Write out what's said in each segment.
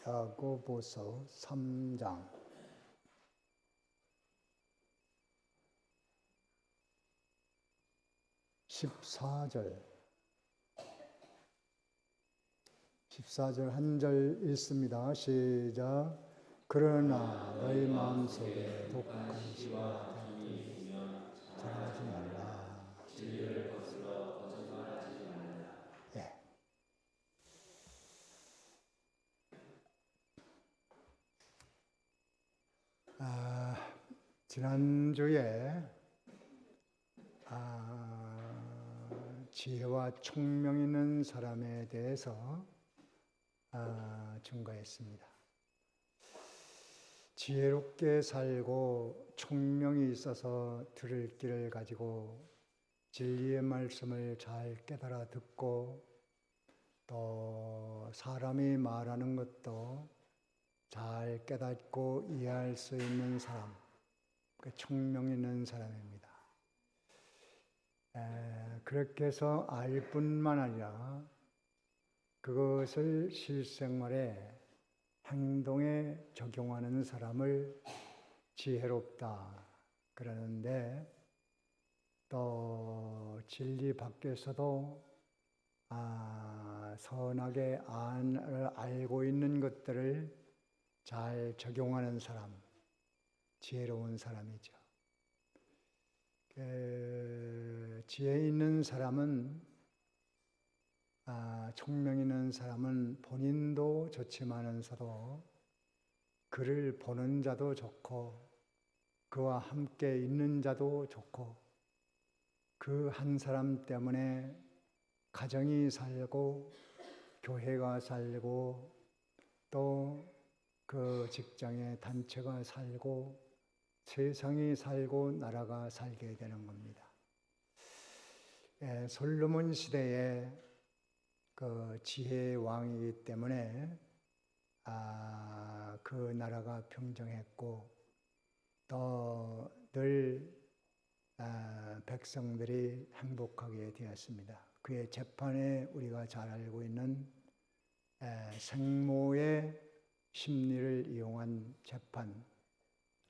야고보서 3장 14절 한 절 읽습니다. 시작. 그러나 너희 마음속에 독한 시와 비밀이 있으면 자랑하지 말라. 진리를 거슬러 거짓말하지 말라. 예. 지난주에 지혜와 총명 있는 사람에 대해서 증거했습니다. 지혜롭게 살고 총명이 있어서 들을 길을 가지고 진리의 말씀을 잘 깨달아 듣고 또 사람이 말하는 것도 잘 깨닫고 이해할 수 있는 사람, 그 총명 있는 사람입니다. 그렇게 해서 알 뿐만 아니라 그것을 실생활에 행동에 적용하는 사람을 지혜롭다 그러는데, 또 진리 밖에서도 선하게 알고 있는 것들을 잘 적용하는 사람, 지혜로운 사람이죠. 지혜 있는 사람은, 총명 있는 사람은 본인도 좋지만서도 그를 보는 자도 좋고 그와 함께 있는 자도 좋고 그 한 사람 때문에 가정이 살고 교회가 살고 또 그 직장의 단체가 살고 세상이 살고 나라가 살게 되는 겁니다. 솔로몬 시대에 그 지혜의 왕이기 때문에 그 나라가 평정했고 또 늘 백성들이 행복하게 되었습니다. 그의 재판에 우리가 잘 알고 있는 생모의 심리를 이용한 재판,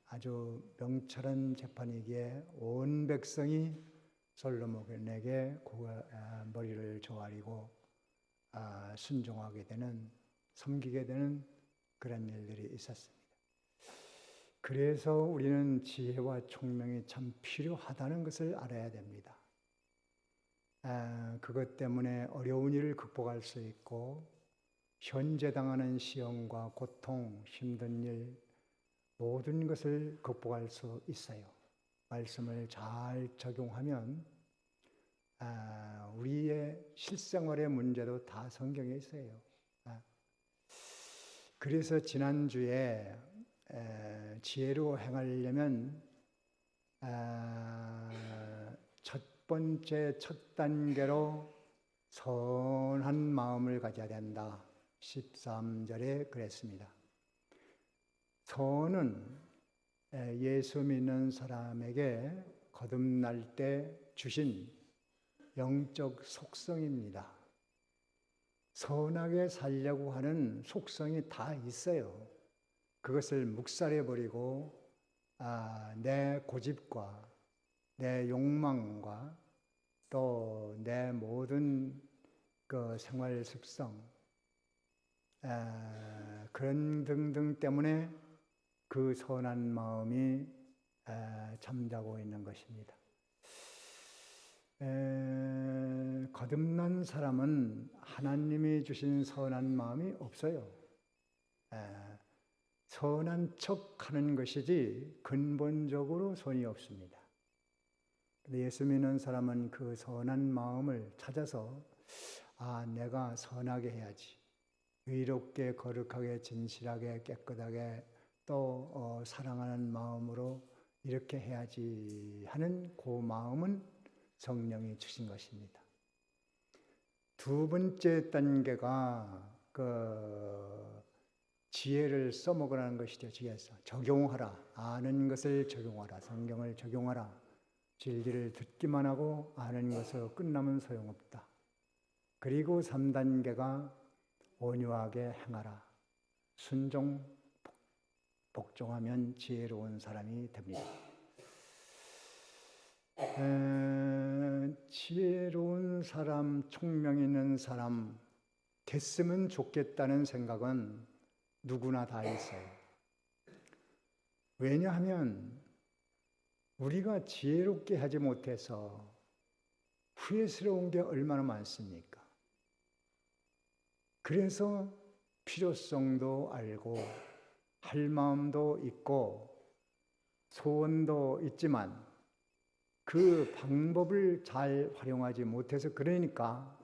아주 명철한 재판이기에 온 백성이 솔로몬에게 머리를 조아리고 순종하게 되는, 섬기게 되는 그런 일들이 있었습니다. 그래서 우리는 지혜와 총명이 참 필요하다는 것을 알아야 됩니다. 그것 때문에 어려운 일을 극복할 수 있고 현재 당하는 시험과 고통, 힘든 일 모든 것을 극복할 수 있어요. 말씀을 잘 적용하면 우리의 실생활의 문제도 다 성경에 있어요. 그래서 지난주에 지혜로 행하려면 첫 번째 첫 단계로 선한 마음을 가져야 된다. 13절에 그랬습니다. 선은 예수 믿는 사람에게 거듭날 때 주신 영적 속성입니다. 선하게 살려고 하는 속성이 다 있어요. 그것을 묵살해버리고 내 고집과 내 욕망과 또 내 모든 그 생활 습성 그런 등등 때문에 그 선한 마음이 잠자고 있는 것입니다. 거듭난 사람은 하나님이 주신 선한 마음이 없어요. 선한 척 하는 것이지 근본적으로 선이 없습니다. 예수 믿는 사람은 그 선한 마음을 찾아서 내가 선하게 해야지, 의롭게 거룩하게 진실하게 깨끗하게 또 사랑하는 마음으로 이렇게 해야지 하는 그 마음은 성령이 주신 것입니다. 두 번째 단계가 지혜를 써먹으라는 것이죠. 지혜서 적용하라. 아는 것을 적용하라. 성경을 적용하라. 진리를 듣기만 하고 아는 것으로 끝나면 소용없다. 그리고 3단계가 온유하게 행하라. 순종, 복종하면 지혜로운 사람이 됩니다. 지혜로운 사람, 총명 있는 사람 됐으면 좋겠다는 생각은 누구나 다 있어요. 왜냐하면 우리가 지혜롭게 하지 못해서 후회스러운 게 얼마나 많습니까? 그래서 필요성도 알고 할 마음도 있고 소원도 있지만 그 방법을 잘 활용하지 못해서 그러니까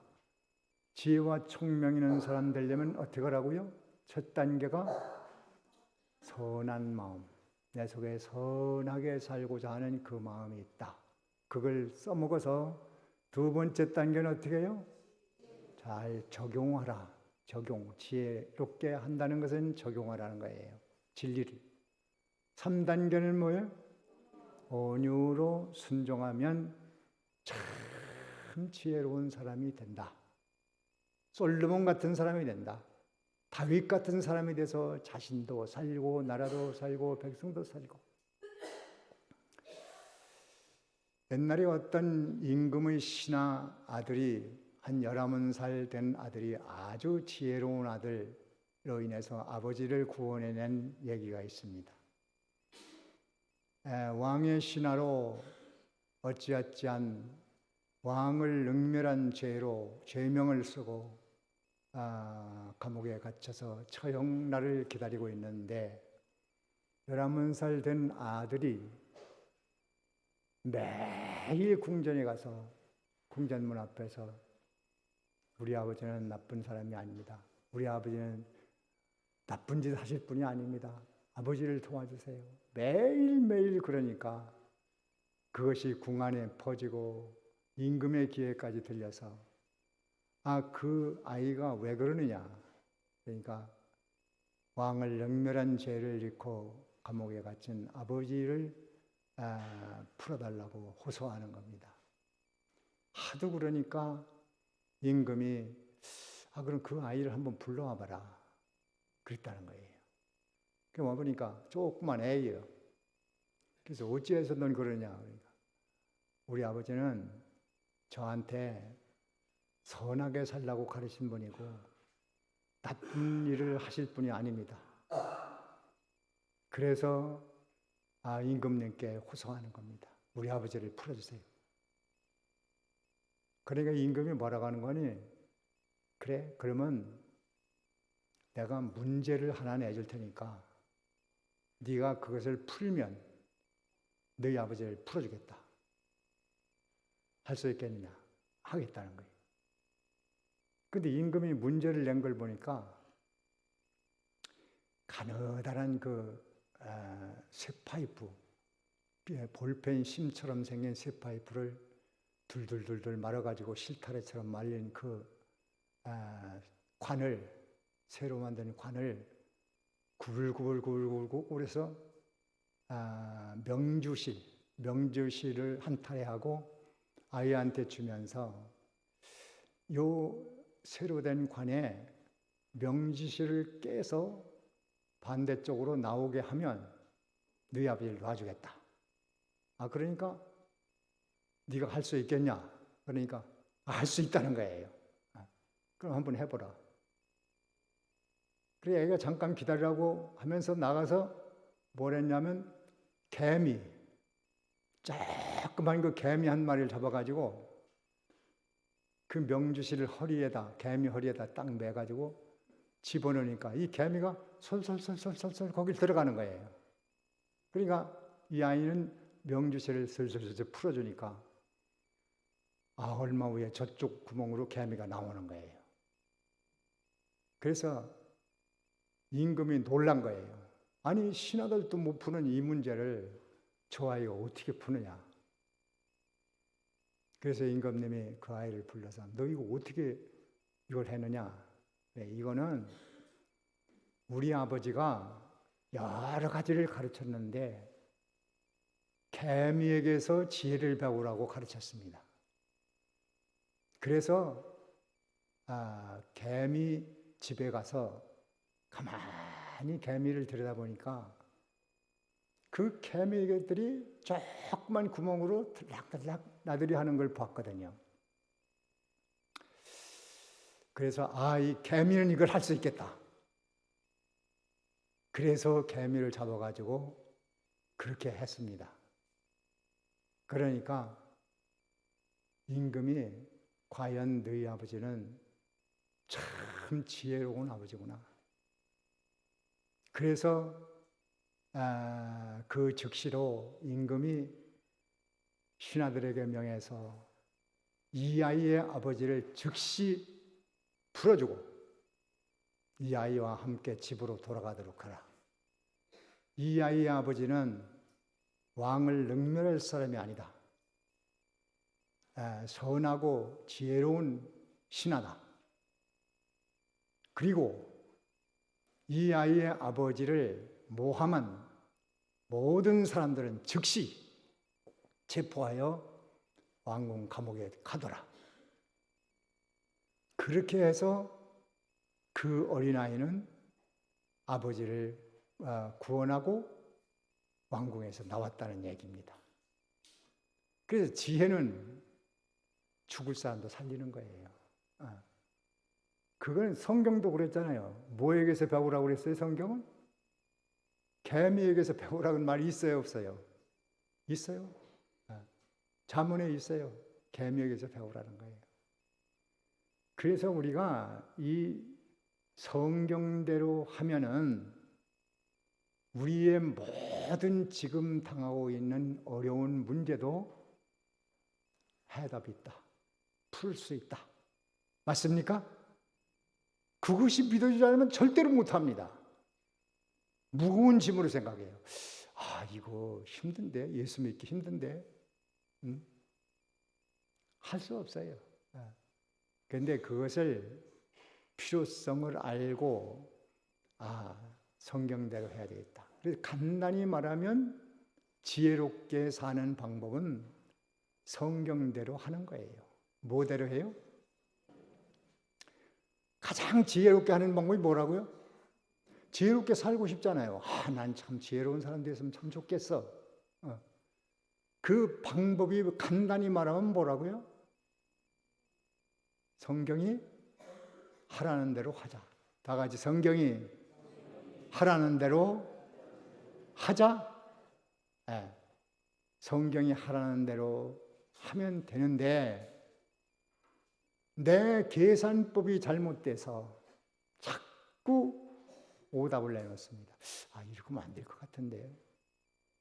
지혜와 총명 있는 사람 되려면 어떻게 하라고요? 첫 단계가 선한 마음. 내 속에 선하게 살고자 하는 그 마음이 있다. 그걸 써먹어서 두 번째 단계는 어떻게 해요? 잘 적용하라. 적용. 지혜롭게 한다는 것은 적용하라는 거예요. 진리를. 3단계는 뭐예요? 온유로 순종하면 참 지혜로운 사람이 된다. 솔로몬 같은 사람이 된다. 다윗 같은 사람이 돼서 자신도 살고 나라도 살고 백성도 살고. 옛날에 어떤 임금의 신하 아들이 한 11살 된 아들이 아주 지혜로운 아들로 인해서 아버지를 구원해낸 얘기가 있습니다. 왕의 신하로 어찌어찌한 왕을 능멸한 죄로 죄명을 쓰고 감옥에 갇혀서 처형날을 기다리고 있는데 11살 된 아들이 매일 궁전에 가서 궁전문 앞에서 우리 아버지는 나쁜 사람이 아닙니다. 우리 아버지는 나쁜 짓 하실 분이 아닙니다. 아버지를 도와주세요. 매일매일 그러니까 그것이 궁 안에 퍼지고 임금의 귀에까지 들려서 그 아이가 왜 그러느냐. 그러니까 왕을 능멸한 죄를 짓고 감옥에 갇힌 아버지를 풀어달라고 호소하는 겁니다. 하도 그러니까 임금이 그럼 그 아이를 한번 불러와 봐라. 그랬다는 거예요. 그 와보니까 조그만 애예요. 그래서 어찌해서 넌 그러냐. 그러니까 우리 아버지는 저한테 선하게 살라고 가르친 분이고 나쁜 일을 하실 분이 아닙니다. 그래서 임금님께 호소하는 겁니다. 우리 아버지를 풀어주세요. 그러니까 임금이 뭐라고 하는 거니? 그래, 그러면 내가 문제를 하나 내줄 테니까 네가 그것을 풀면 너희 아버지를 풀어주겠다. 할 수 있겠느냐? 하겠다는 거예요. 근데 임금이 문제를 낸 걸 보니까 가느다란 쇠파이프, 볼펜 심처럼 생긴 쇠파이프를 둘둘둘둘 말아가지고 실타래처럼 말린 관을, 새로 만든 관을 구불구불구불구불해서 명주실을 한 타래 하고 아이한테 주면서 요 새로 된 관에 명주실을 깨서 반대쪽으로 나오게 하면 너희 아버지를 놔주겠다. 그러니까 네가 할 수 있겠냐? 그러니까 할 수 있다는 거예요. 그럼 한번 해보라. 그래 애가 잠깐 기다리라고 하면서 나가서 뭘 했냐면 조그만 그 개미 한 마리를 잡아가지고 그 명주실 허리에다, 개미 허리에다 딱 매가지고 집어넣으니까 이 개미가 솔솔솔솔솔 거길 들어가는 거예요. 그러니까 이 아이는 명주실을 슬슬슬 풀어주니까 얼마 후에 저쪽 구멍으로 개미가 나오는 거예요. 그래서 임금이 놀란 거예요. 아니 신하들도 못 푸는 이 문제를 저 아이가 어떻게 푸느냐. 그래서 임금님이 그 아이를 불러서 너 이거 어떻게 이걸 했느냐. 이거는 우리 아버지가 여러 가지를 가르쳤는데 개미에게서 지혜를 배우라고 가르쳤습니다. 그래서 개미 집에 가서 가만히 가만히 개미를 들여다보니까 그 개미들이 조그만 구멍으로 들락들락 나들이 하는 걸 봤거든요. 그래서 이 개미는 이걸 할 수 있겠다. 그래서 개미를 잡아가지고 그렇게 했습니다. 그러니까 임금이 과연 너희 아버지는 참 지혜로운 아버지구나. 그래서 그 즉시로 임금이 신하들에게 명해서 이 아이의 아버지를 즉시 풀어주고 이 아이와 함께 집으로 돌아가도록 하라. 이 아이의 아버지는 왕을 능멸할 사람이 아니다. 선하고 지혜로운 신하다. 그리고 이 아이의 아버지를 모함한 모든 사람들은 즉시 체포하여 왕궁 감옥에 가둬라. 그렇게 해서 그 어린아이는 아버지를 구원하고 왕궁에서 나왔다는 얘기입니다. 그래서 지혜는 죽을 사람도 살리는 거예요. 그건 성경도 그랬잖아요. 뭐에게서 배우라고 그랬어요, 성경은? 개미에게서 배우라는 말이 있어요, 없어요? 있어요. 잠언에 있어요. 개미에게서 배우라는 거예요. 그래서 우리가 이 성경대로 하면은 우리의 모든 지금 당하고 있는 어려운 문제도 해답이 있다. 풀 수 있다. 맞습니까? 그것이 믿어지지 않으면 절대로 못합니다. 무거운 짐으로 생각해요. 이거 힘든데, 예수 믿기 힘든데, 할 수 없어요. 그런데 그것을 필요성을 알고 성경대로 해야 되겠다. 그래서 간단히 말하면 지혜롭게 사는 방법은 성경대로 하는 거예요. 뭐대로 해요? 가장 지혜롭게 하는 방법이 뭐라고요? 지혜롭게 살고 싶잖아요. 난 참 지혜로운 사람 됐으면 참 좋겠어. 그 방법이 간단히 말하면 뭐라고요? 성경이 하라는 대로 하자. 다 같이 성경이 하라는 대로 하자. 성경이 하라는 대로 하면 되는데 내 계산법이 잘못돼서 자꾸 오답을 내놓습니다. 이렇게 하면 안 될 것 같은데,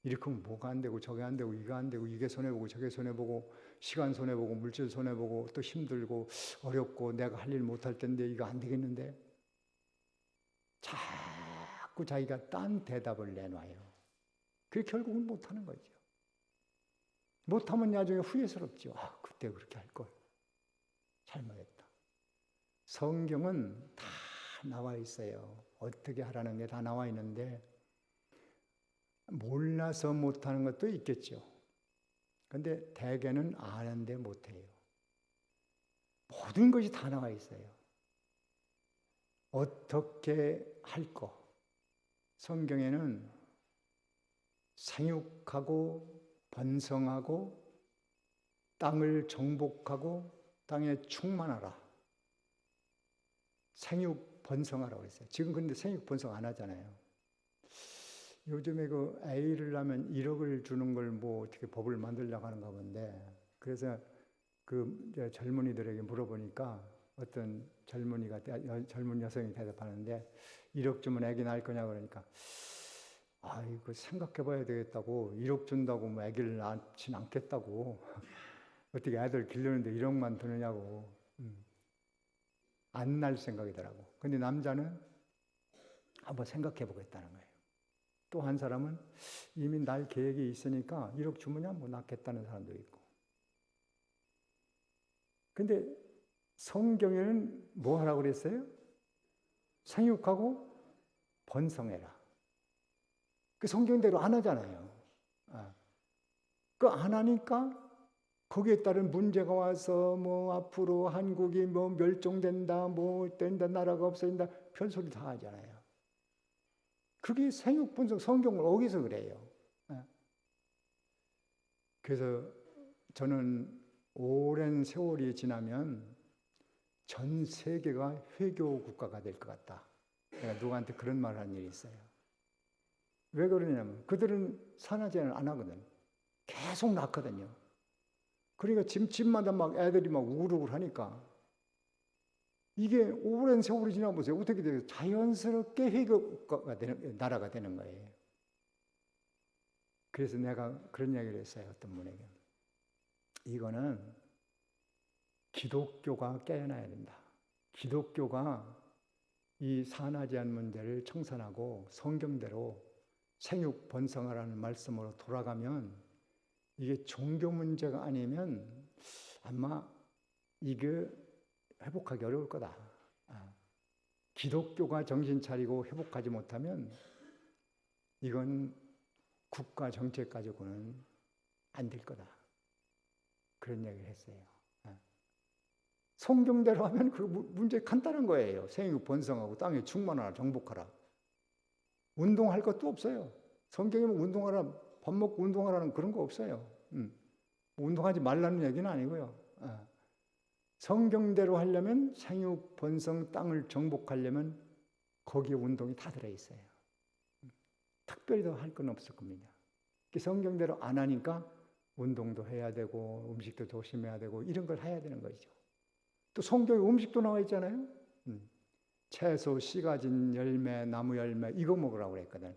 이렇게 하면 뭐가 안 되고 저게 안 되고 이거 안 되고 이게 손해보고 저게 손해보고 시간 손해보고 물질 손해보고 또 힘들고 어렵고 내가 할 일 못할 텐데 이거 안 되겠는데, 자꾸 자기가 딴 대답을 내놔요. 그게 결국은 못하는 거죠. 못하면 나중에 후회스럽죠. 그때 그렇게 할 걸. 잘못했다. 성경은 다 나와 있어요. 어떻게 하라는 게 다 나와 있는데 몰라서 못하는 것도 있겠죠. 그런데 대개는 아는데 못해요. 모든 것이 다 나와 있어요. 어떻게 할 거. 성경에는 생육하고 번성하고 땅을 정복하고 땅에 충만하라. 생육 번성하라고 했어요. 지금 근데 생육 번성 안 하잖아요. 요즘에 그 A를 낳으면 1억을 주는 걸 뭐 어떻게 법을 만들려고 하는가 본데, 그래서 그 젊은이들에게 물어보니까 어떤 젊은 여성이 대답하는데 1억 주면 애기 낳을 거냐 그러니까 이거 생각해 봐야 되겠다고, 1억 준다고 뭐 애기를 낳진 않겠다고 어떻게 애들 기르는데 1억만 드느냐고. 안 낳을 생각이더라고. 근데 남자는 한번 생각해 보겠다는 거예요. 또 한 사람은 이미 날 계획이 있으니까 1억 주면 뭐 낳겠다는 사람도 있고. 근데 성경에는 뭐 하라고 그랬어요? 생육하고 번성해라. 그 성경대로 안 하잖아요. 그 안 하니까 거기에 따른 문제가 와서 뭐 앞으로 한국이 뭐 멸종된다, 뭐 된다, 나라가 없어진다, 별소리 다 하잖아요. 그게 생육분석 성경을 어기서 그래요. 그래서 저는 오랜 세월이 지나면 전 세계가 회교 국가가 될 것 같다. 내가 누구한테 그런 말을 한 일이 있어요. 왜 그러냐면 그들은 산화제를 안 하거든. 계속 낳거든요. 그러니까 집마다 막 애들이 막 우글우글 하니까 이게 오랜 세월이 지나보세요. 어떻게 돼요? 자연스럽게 회교가 되는 나라가 되는 거예요. 그래서 내가 그런 이야기를 했어요. 어떤 분에게. 이거는 기독교가 깨어나야 된다. 기독교가 이 산화제한 문제를 청산하고 성경대로 생육 번성하라는 말씀으로 돌아가면 이게 종교 문제가 아니면 아마 이게 회복하기 어려울 거다. 기독교가 정신 차리고 회복하지 못하면 이건 국가 정책 가지고는 안 될 거다. 그런 얘기를 했어요. 성경대로 하면 그 문제 간단한 거예요. 생육 번성하고 땅에 충만하라, 정복하라. 운동할 것도 없어요. 성경에 운동하라, 밥 먹고 운동하라는 그런 거 없어요. 운동하지 말라는 얘기는 아니고요. 성경대로 하려면 생육 번성 땅을 정복하려면 거기에 운동이 다 들어있어요. 특별히 더 할 건 없을 겁니다. 성경대로 안 하니까 운동도 해야 되고 음식도 조심해야 되고 이런 걸 해야 되는 거죠. 또 성경에 음식도 나와 있잖아요. 채소, 씨 가진 열매, 나무 열매 이거 먹으라고 그랬거든.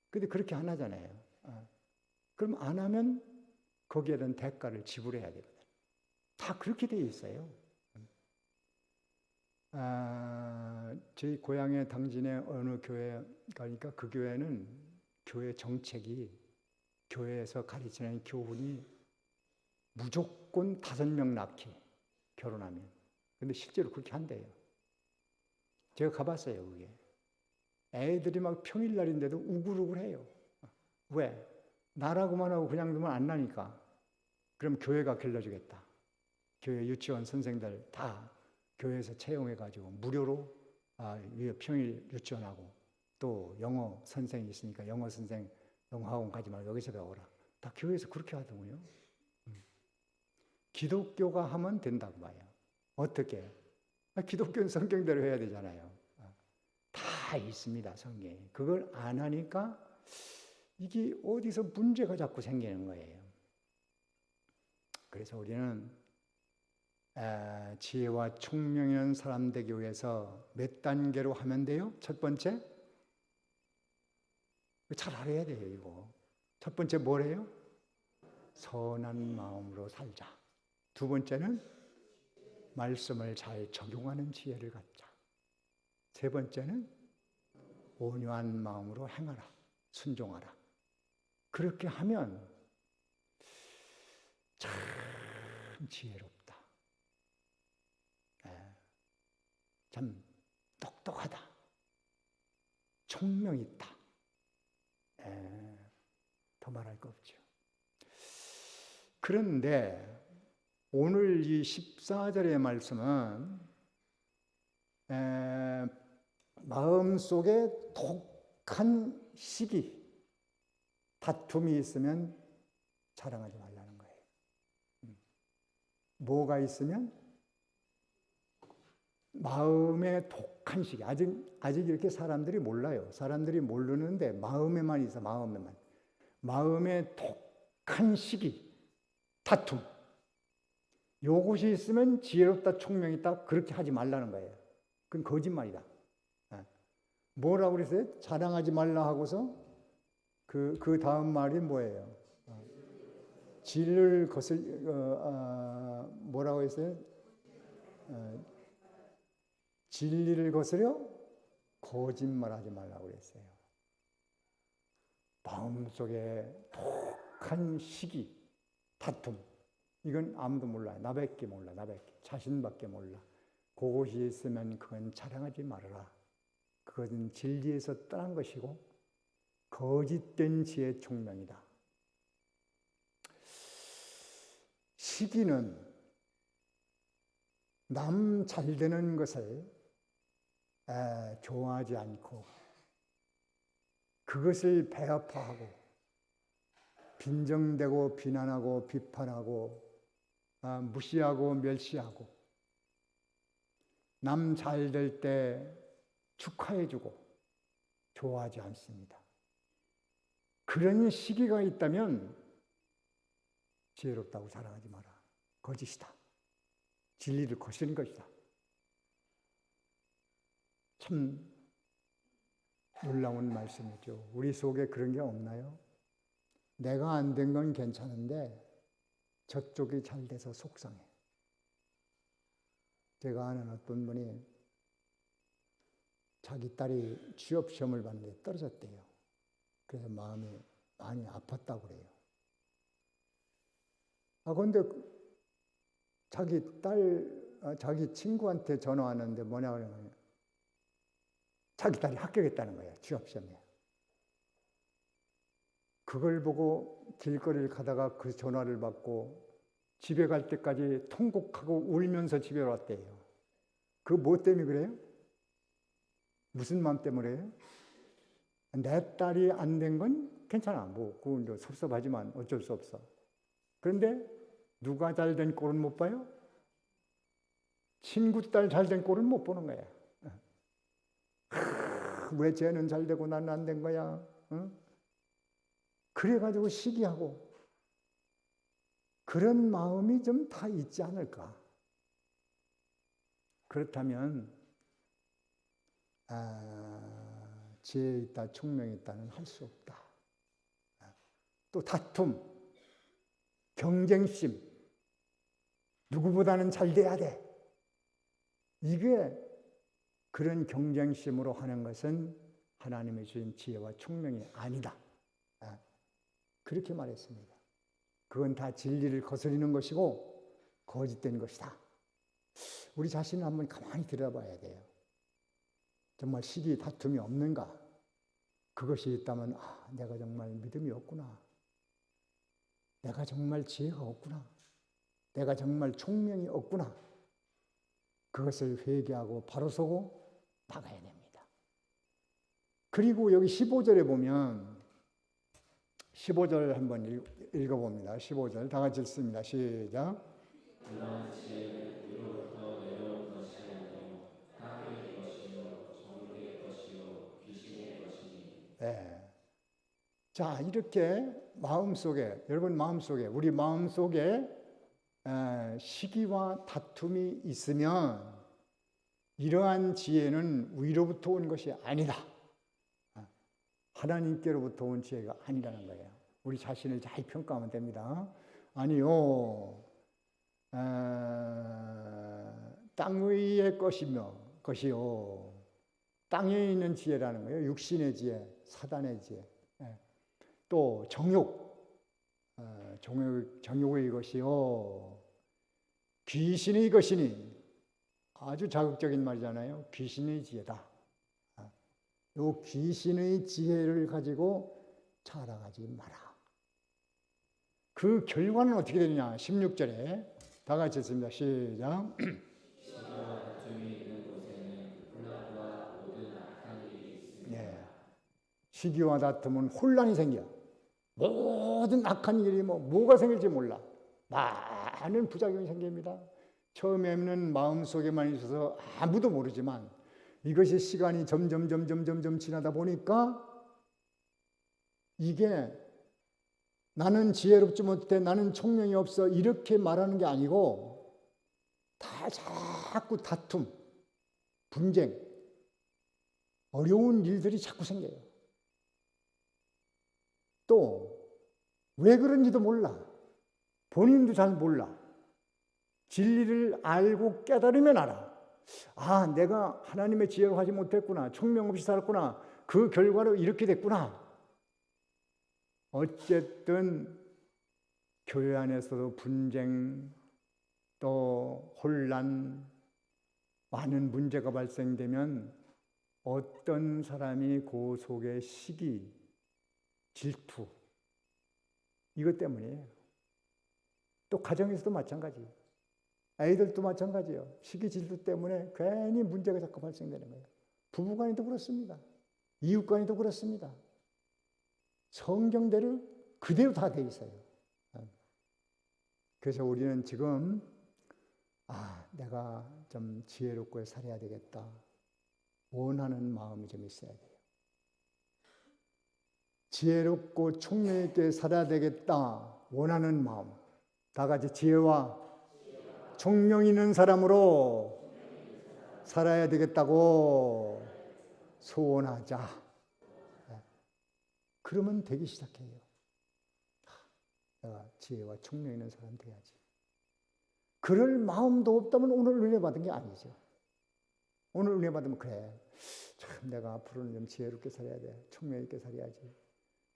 근데 그렇게 안 하잖아요. 그럼 안 하면 거기에 대한 대가를 지불해야 되거든. 다 그렇게 되어 있어요. 저희 고향의 당진의 어느 교회 가니까 그 교회는 교회 정책이 교회에서 가르치는 교훈이 무조건 5명 낳기, 결혼하면. 근데 실제로 그렇게 한대요. 제가 가봤어요, 그게. 애들이 막 평일날인데도 우글우글해요. 왜? 나라고만 하고 그냥 두면 안 나니까. 그럼 교회가 길러주겠다. 교회 유치원 선생들 다 교회에서 채용해가지고 무료로 평일 유치원하고 또 영어 선생이 있으니까 영어 선생 영어학원 가지 말고 여기서 배워라. 다 교회에서 그렇게 하더군요. 기독교가 하면 된다고 봐요. 어떻게? 기독교는 성경대로 해야 되잖아요. 다 있습니다, 성경에. 그걸 안 하니까 이게 어디서 문제가 자꾸 생기는 거예요. 그래서 우리는 지혜와 총명 있는 사람 되기 위해서 몇 단계로 하면 돼요? 첫 번째, 잘 알아야 돼요, 이거. 첫 번째 뭐래요? 선한 마음으로 살자. 두 번째는 말씀을 잘 적용하는 지혜를 갖자. 세 번째는 온유한 마음으로 행하라. 순종하라. 그렇게 하면 참 지혜롭다. 참 똑똑하다. 총명 있다. 더 말할 거 없죠. 그런데 오늘 이 14절의 말씀은 마음속에 독한 시기, 다툼이 있으면 자랑하지 말라는 거예요. 뭐가 있으면? 마음의 독한 시기. 아직 이렇게 사람들이 몰라요. 사람들이 모르는데 마음에만 있어, 마음에만. 마음의 독한 시기, 다툼. 요것이 있으면 지혜롭다, 총명있다, 그렇게 하지 말라는 거예요. 그건 거짓말이다. 뭐라고 그랬어요? 자랑하지 말라 하고서 그 다음 말이 뭐예요? 진리를 뭐라고 했어요? 진리를 거스려 거짓말하지 말라고 그랬어요. 마음속에 독한 시기, 다툼. 이건 아무도 몰라요. 나밖에 몰라. 자신밖에 몰라. 그것이 있으면 그건 자랑하지 말아라. 그것은 진리에서 떠난 것이고 거짓된 지혜 총명이다. 시기는 남 잘되는 것을 좋아하지 않고 그것을 배아파하고 빈정대고 비난하고 비판하고 무시하고 멸시하고 남 잘 될 때 축하해주고 좋아하지 않습니다. 그런 시기가 있다면 지혜롭다고 자랑하지 마라. 거짓이다. 진리를 거스른 것이다. 참 놀라운 말씀이죠. 우리 속에 그런 게 없나요? 내가 안 된 건 괜찮은데 저쪽이 잘 돼서 속상해. 제가 아는 어떤 분이 자기 딸이 취업 시험을 봤는데 떨어졌대요. 그래서 마음이 많이 아팠다고 그래요. 그런데 자기 친구한테 전화 왔는데 뭐냐 그러면 자기 딸이 합격했다는 거예요. 취업 시험에. 그걸 보고 길거리를 가다가 그 전화를 받고 집에 갈 때까지 통곡하고 울면서 집에 왔대요. 그거 뭐 때문에 그래요? 무슨 마음 때문에요? 내 딸이 안 된 건 괜찮아. 뭐 그건 섭섭하지만 어쩔 수 없어. 그런데 누가 잘 된 꼴은 못 봐요? 친구 딸 잘 된 꼴은 못 보는 거야. 왜 쟤는 잘 되고 나는 안 된 거야? 그래가지고 시기하고 그런 마음이 좀 다 있지 않을까? 그렇다면 지혜 있다, 총명이 있다는 할 수 없다. 또 다툼, 경쟁심, 누구보다는 잘 돼야 돼. 이게 그런 경쟁심으로 하는 것은 하나님의 주신 지혜와 총명이 아니다. 그렇게 말했습니다. 그건 다 진리를 거스르는 것이고 거짓된 것이다. 우리 자신을 한번 가만히 들여다봐야 돼요. 정말 시기 다툼이 없는가? 그것이 있다면 내가 정말 믿음이 없구나. 내가 정말 지혜가 없구나. 내가 정말 총명이 없구나. 그것을 회개하고 바로 서고 나가야 됩니다. 그리고 여기 15절에 보면 15절 한번 읽어봅니다. 15절 다 같이 읽습니다. 시작. 그러한 지혜는 위로부터 내려온 것이 아니요 땅의 것이요 정욕의 것이요 귀신의 것이니. 네. 자, 이렇게 마음속에 여러분 마음속에 우리 마음속에 시기와 다툼이 있으면 이러한 지혜는 위로부터 온 것이 아니다. 하나님께로부터 온 지혜가 아니라는 거예요. 우리 자신을 잘 평가하면 됩니다. 아니요. 땅 위의 것이요. 땅에 있는 지혜라는 거예요. 육신의 지혜, 사단의 지혜. 또 정욕의 것이요. 귀신의 것이니 아주 자극적인 말이잖아요. 귀신의 지혜다. 이 귀신의 지혜를 가지고 자랑하지 마라. 그 결과는 어떻게 되느냐? 16절에 다 같이 했습니다. 시작. 시기와 다툼이 있는 곳에는 혼란과 모든 악한 일이 있습니다. 시기와 다툼은 혼란이 생겨. 모든 악한 일이 뭐가 생길지 몰라. 많은 부작용이 생깁니다. 처음에는 마음속에만 있어서 아무도 모르지만 이것이 시간이 점점 지나다 보니까 이게 나는 지혜롭지 못해, 나는 총명이 없어 이렇게 말하는 게 아니고 다 자꾸 다툼, 분쟁, 어려운 일들이 자꾸 생겨요. 또 왜 그런지도 몰라. 본인도 잘 몰라. 진리를 알고 깨달으면 알아. 내가 하나님의 지혜로 하지 못했구나. 총명 없이 살았구나. 그 결과로 이렇게 됐구나. 어쨌든 교회 안에서도 분쟁, 또 혼란, 많은 문제가 발생되면 어떤 사람이 그 속에 시기, 질투, 이것 때문이에요. 또 가정에서도 마찬가지. 아이들도 마찬가지예요. 시기 질투 때문에 괜히 문제가 자꾸 발생되는 거예요. 부부간에도 그렇습니다. 이웃간에도 그렇습니다. 성경대로 그대로 다 돼 있어요. 그래서 우리는 지금 내가 좀 지혜롭게 살아야 되겠다 원하는 마음이 좀 있어야 돼요. 지혜롭고 총명 있게 살아야 되겠다 원하는 마음, 다 같이 지혜와 총명 있는 사람으로 살아야 되겠다고 소원하자. 그러면 되기 시작해요. 내가 지혜와 총명 있는 사람 돼야지. 그럴 마음도 없다면 오늘 은혜 받은 게 아니죠. 오늘 은혜 받으면 그래, 참 내가 앞으로는 좀 지혜롭게 살아야 돼, 총명 있게 살아야지.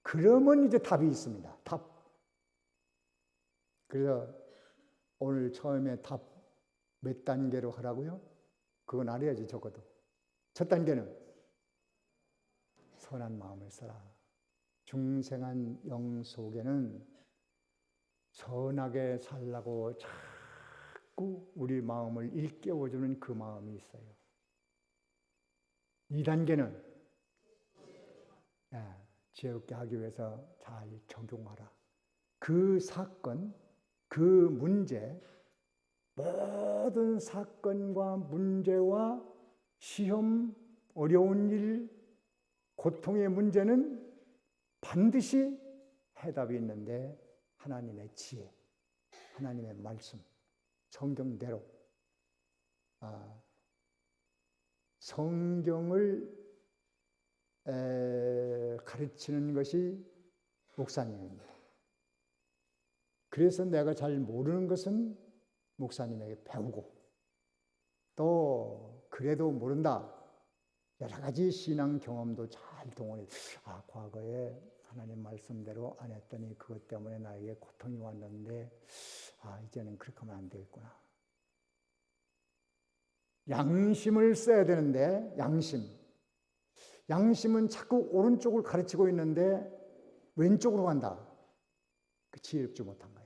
그러면 이제 답이 있습니다. 답. 그래서 오늘 처음에 답 몇 단계로 하라고요? 그건 알아야지. 적어도 첫 단계는 선한 마음을 써라. 중생한 영 속에는 선하게 살라고 자꾸 우리 마음을 일깨워주는 그 마음이 있어요. 2단계는 지혜롭게 하기 위해서 잘 적용하라. 그 사건, 그 문제, 모든 사건과 문제와 시험, 어려운 일, 고통의 문제는 반드시 해답이 있는데 하나님의 지혜, 하나님의 말씀, 성경대로 성경을 가르치는 것이 목사님입니다. 그래서 내가 잘 모르는 것은 목사님에게 배우고, 또 그래도 모른다 여러 가지 신앙 경험도 잘 동원해. 과거에 하나님 말씀대로 안 했더니 그것 때문에 나에게 고통이 왔는데 이제는 그렇게 하면 안 되겠구나. 양심을 써야 되는데 양심은 자꾸 오른쪽을 가르치고 있는데 왼쪽으로 간다. 그 지혜롭지 못한 거예요.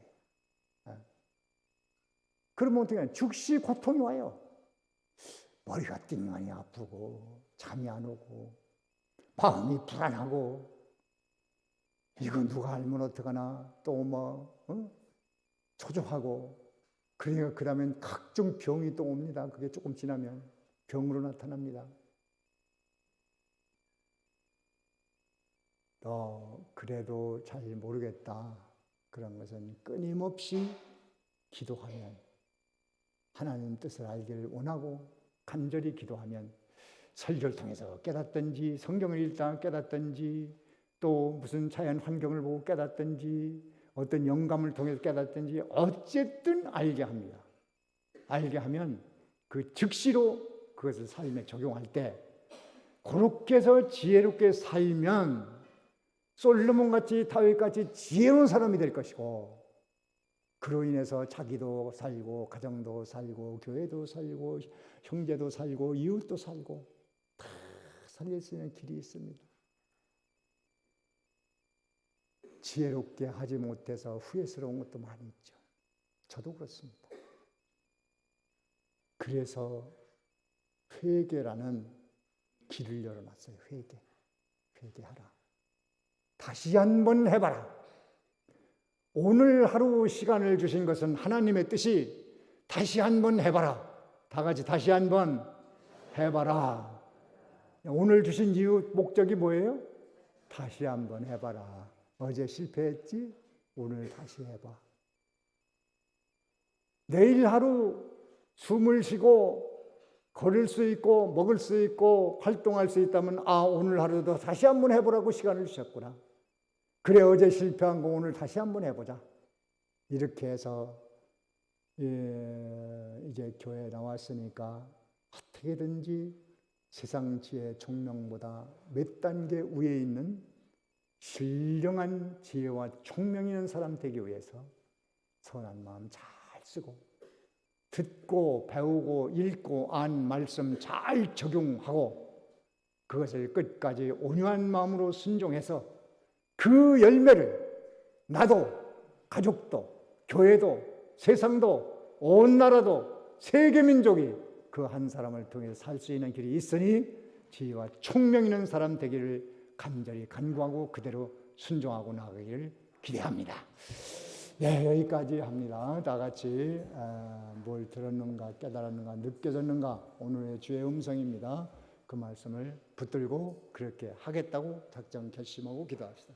그러면 어떻게 하냐? 즉시 고통이 와요. 머리가 띵하니 아프고 잠이 안 오고 마음이 불안하고, 이거 누가 알면 어떡하나, 또 초조하고, 그러니까 그러면 각종 병이 또 옵니다. 그게 조금 지나면 병으로 나타납니다. 그래도 잘 모르겠다. 그런 것은 끊임없이 기도하면, 하나님 뜻을 알기를 원하고 간절히 기도하면, 설교를 통해서 깨닫든지 성경을 읽다 깨닫든지 또 무슨 자연 환경을 보고 깨닫든지 어떤 영감을 통해서 깨닫든지 어쨌든 알게 합니다. 알게 하면 그 즉시로 그것을 삶에 적용할 때, 그렇게 해서 지혜롭게 살면 솔로몬같이 다윗같이 지혜로운 사람이 될 것이고, 그로 인해서 자기도 살고 가정도 살고 교회도 살고 형제도 살고 이웃도 살고 다 살릴 수 있는 길이 있습니다. 지혜롭게 하지 못해서 후회스러운 것도 많이 있죠. 저도 그렇습니다. 그래서 회개라는 길을 열어놨어요. 회개하라. 다시 한번 해봐라. 오늘 하루 시간을 주신 것은 하나님의 뜻이 다시 한번 해봐라. 다 같이 다시 한번 해봐라. 오늘 주신 이유, 목적이 뭐예요? 다시 한번 해봐라. 어제 실패했지? 오늘 다시 해봐. 내일 하루 숨을 쉬고 걸을 수 있고 먹을 수 있고 활동할 수 있다면 오늘 하루도 다시 한번 해보라고 시간을 주셨구나. 그래, 어제 실패한 거 오늘 다시 한번 해보자. 이렇게 해서 이제 교회에 나왔으니까 어떻게든지 세상 지혜 총명보다 몇 단계 위에 있는 신령한 지혜와 총명 있는 사람 되기 위해서 선한 마음 잘 쓰고, 듣고 배우고 읽고 안 말씀 잘 적용하고, 그것을 끝까지 온유한 마음으로 순종해서 그 열매를 나도, 가족도, 교회도, 세상도, 온 나라도, 세계 민족이 그 한 사람을 통해서 살 수 있는 길이 있으니 지혜와 총명 있는 사람 되기를 간절히 간구하고 그대로 순종하고 나가기를 기대합니다. 네, 여기까지 합니다. 다 같이 뭘 들었는가, 깨달았는가, 느껴졌는가, 오늘의 주의 음성입니다. 그 말씀을 붙들고 그렇게 하겠다고 작정 결심하고 기도합시다.